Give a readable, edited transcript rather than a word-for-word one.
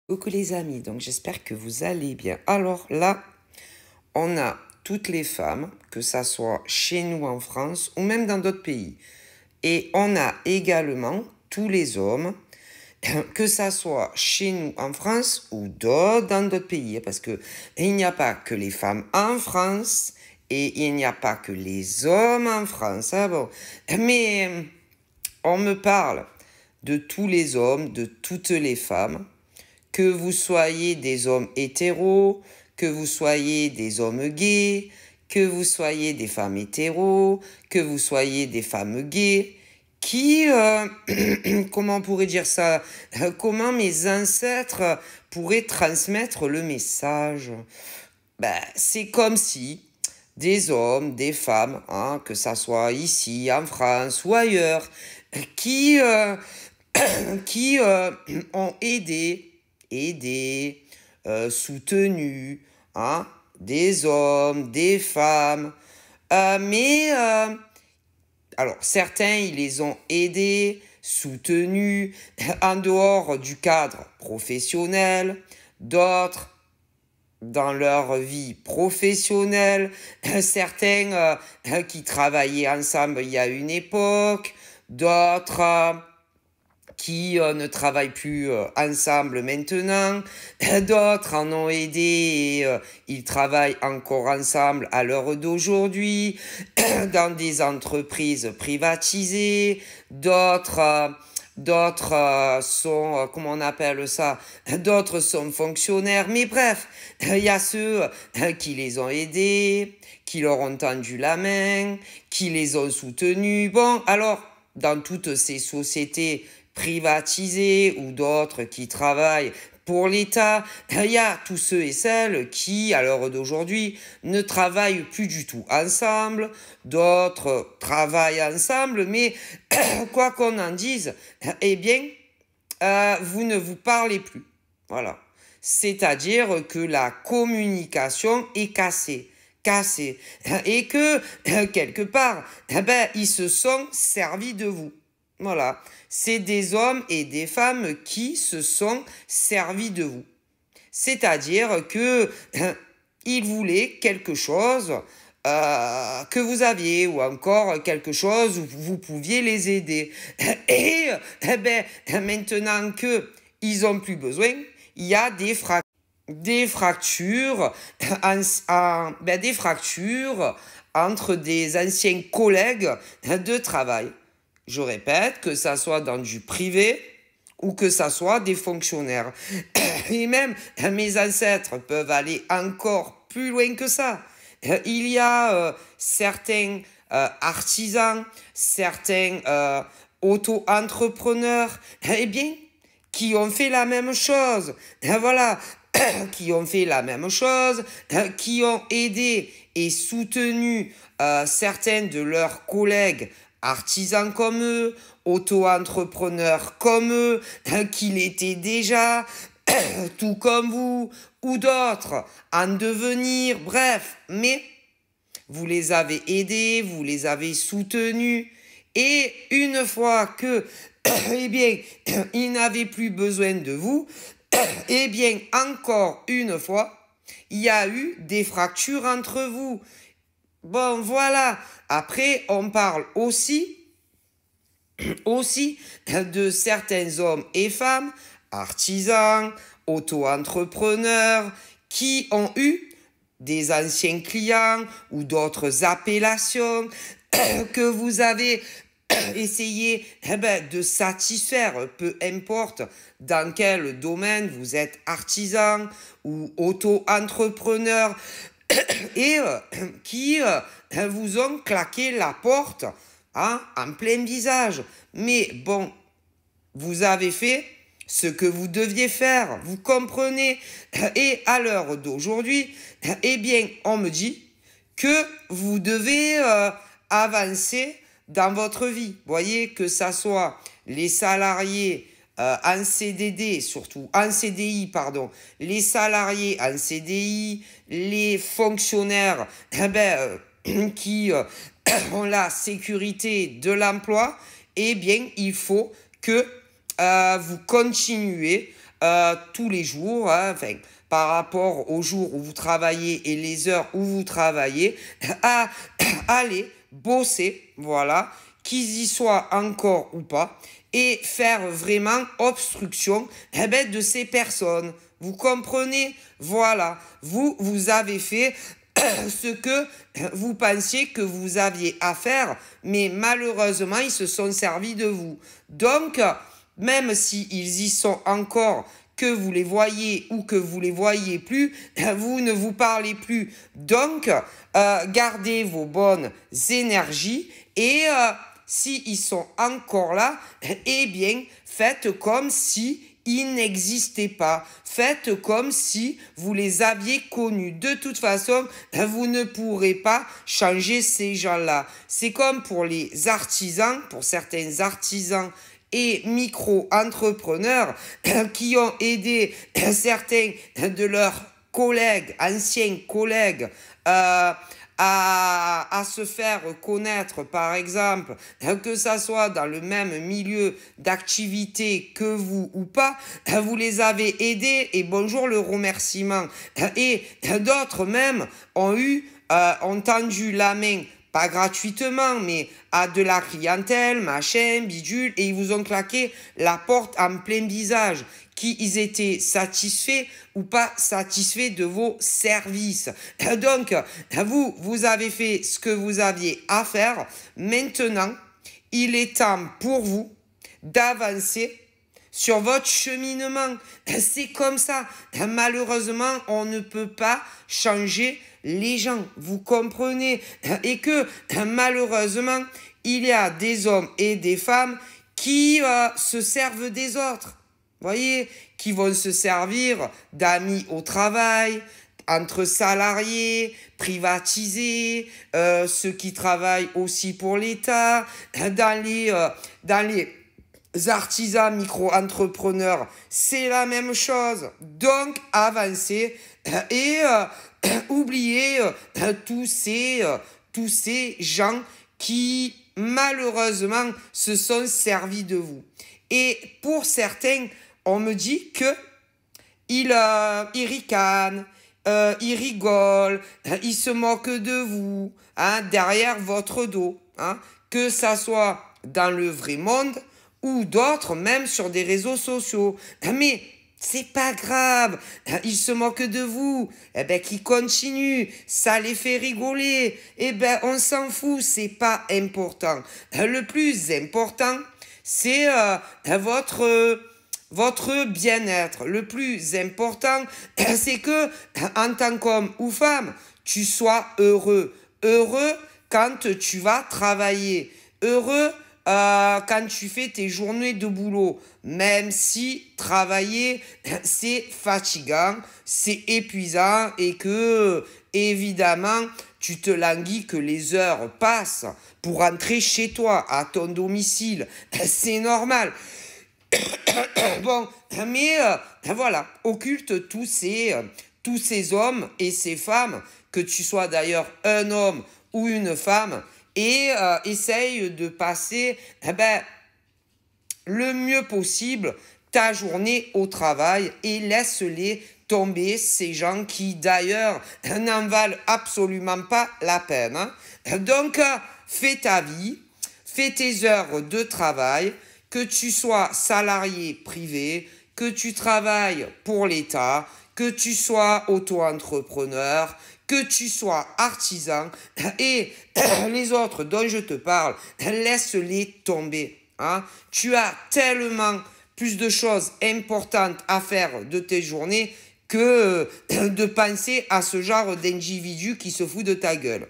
Coucou les amis, donc j'espère que vous allez bien. Alors là, on a toutes les femmes, que ça soit chez nous en France ou même dans d'autres pays. Et on a également tous les hommes, que ça soit chez nous en France ou dans d'autres pays. Parce que il n'y a pas que les femmes en France et il n'y a pas que les hommes en France. Ah bon. Mais on me parle de tous les hommes, de toutes les femmes. Que vous soyez des hommes hétéros, que vous soyez des hommes gays, que vous soyez des femmes hétéros, que vous soyez des femmes gays, qui, comment on pourrait dire ça, comment mes ancêtres pourraient transmettre le message? C'est comme si des hommes, des femmes, hein, que ça soit ici, en France ou ailleurs, qui, qui ont aidé, soutenu, hein, des hommes, des femmes. Alors, certains, ils les ont aidés, soutenus, en dehors du cadre professionnel. D'autres, dans leur vie professionnelle. Certains qui travaillaient ensemble il y a une époque. D'autres qui ne travaillent plus ensemble maintenant. D'autres en ont aidé et ils travaillent encore ensemble à l'heure d'aujourd'hui dans des entreprises privatisées. D'autres sont, comment on appelle ça, d'autres sont fonctionnaires. Mais bref, il y a ceux qui les ont aidés, qui leur ont tendu la main, qui les ont soutenus. Bon, alors, dans toutes ces sociétés privatisés ou d'autres qui travaillent pour l'État, il y a tous ceux et celles qui, à l'heure d'aujourd'hui, ne travaillent plus du tout ensemble, d'autres travaillent ensemble, mais quoi qu'on en dise, eh bien, vous ne vous parlez plus. Voilà. C'est-à-dire que la communication est cassée. Et que, quelque part, ils se sont servis de vous. Voilà, c'est des hommes et des femmes qui se sont servis de vous. C'est-à-dire que ils voulaient quelque chose que vous aviez ou encore quelque chose où vous pouviez les aider. Et maintenant que ils ont plus besoin, il y a des fractures entre des anciens collègues de travail. Je répète, que ça soit dans du privé ou que ça soit des fonctionnaires. Et même mes ancêtres peuvent aller encore plus loin que ça. Il y a certains artisans, certains auto-entrepreneurs, eh bien, qui ont fait la même chose. Voilà, qui ont fait la même chose, qui ont aidé et soutenu certains de leurs collègues artisans comme eux, auto-entrepreneurs comme eux, qui l'étaient déjà, tout comme vous, ou d'autres, en devenir, bref, mais vous les avez aidés, vous les avez soutenus, et une fois que, eh bien, ils n'avaient plus besoin de vous, eh bien, encore une fois, il y a eu des fractures entre vous. Bon, voilà. Après, on parle aussi de certains hommes et femmes, artisans, auto-entrepreneurs, qui ont eu des anciens clients ou d'autres appellations que vous avez essayé de satisfaire, peu importe dans quel domaine vous êtes artisan ou auto-entrepreneur, et qui vous ont claqué la porte en plein visage. Mais bon, vous avez fait ce que vous deviez faire, vous comprenez. Et à l'heure d'aujourd'hui, eh bien, on me dit que vous devez avancer dans votre vie. Voyez, que ça soit les salariés en CDD, surtout en CDI, pardon, les salariés en CDI, les fonctionnaires qui ont la sécurité de l'emploi, eh bien, il faut que vous continuez tous les jours, hein, enfin, par rapport aux jours où vous travaillez et les heures où vous travaillez, à aller bosser, voilà, qu'ils y soient encore ou pas, et faire vraiment obstruction de ces personnes. Vous comprenez? Voilà, vous avez fait ce que vous pensiez que vous aviez à faire, mais malheureusement, ils se sont servis de vous. Donc, même s'ils y sont encore, que vous les voyez ou que vous les voyez plus, vous ne vous parlez plus. Donc, gardez vos bonnes énergies et s'ils sont encore là, eh bien, faites comme si ils n'existaient pas. Faites comme si vous les aviez connus. De toute façon, vous ne pourrez pas changer ces gens-là. C'est comme pour les artisans, pour certains artisans et micro-entrepreneurs qui ont aidé certains de leurs collègues, anciens collègues, à se faire connaître, par exemple, que ça soit dans le même milieu d'activité que vous ou pas, vous les avez aidés et bonjour le remerciement. Et d'autres même ont tendu la main, pas gratuitement, mais à de la clientèle, machin, bidule, et ils vous ont claqué la porte en plein visage. Qu'ils étaient satisfaits ou pas satisfaits de vos services. Donc, vous avez fait ce que vous aviez à faire. Maintenant, il est temps pour vous d'avancer sur votre cheminement. C'est comme ça. Malheureusement, on ne peut pas changer les gens. Vous comprenez? Et que malheureusement, il y a des hommes et des femmes qui se servent des autres. Voyez, qui vont se servir d'amis au travail, entre salariés, privatisés, ceux qui travaillent aussi pour l'État, dans les artisans micro-entrepreneurs, c'est la même chose. Donc, avancez et oubliez tous ces gens qui, malheureusement, se sont servis de vous. Et pour certains, on me dit que ils ricanent, ils rigolent, ils se moquent de vous, hein, derrière votre dos, hein, que ça soit dans le vrai monde ou d'autres, même sur des réseaux sociaux. Mais c'est pas grave, ils se moquent de vous, eh ben qu'ils continuent, ça les fait rigoler, eh ben on s'en fout, c'est pas important. Le plus important, c'est votre bien-être. Le plus important, c'est que en tant qu'homme ou femme, tu sois heureux. Heureux quand tu vas travailler. Heureux quand tu fais tes journées de boulot. Même si travailler, c'est fatigant, c'est épuisant et que, évidemment, tu te languis que les heures passent pour rentrer chez toi, à ton domicile. C'est normal. Bon, mais voilà, occulte tous ces hommes et ces femmes, que tu sois d'ailleurs un homme ou une femme, et essaye de passer le mieux possible ta journée au travail et laisse-les tomber, ces gens qui d'ailleurs n'en valent absolument pas la peine. Hein. Donc, fais ta vie, fais tes heures de travail, que tu sois salarié privé, que tu travailles pour l'État, que tu sois auto-entrepreneur, que tu sois artisan, et les autres dont je te parle, laisse-les tomber. Hein. Tu as tellement plus de choses importantes à faire de tes journées que de penser à ce genre d'individu qui se fout de ta gueule.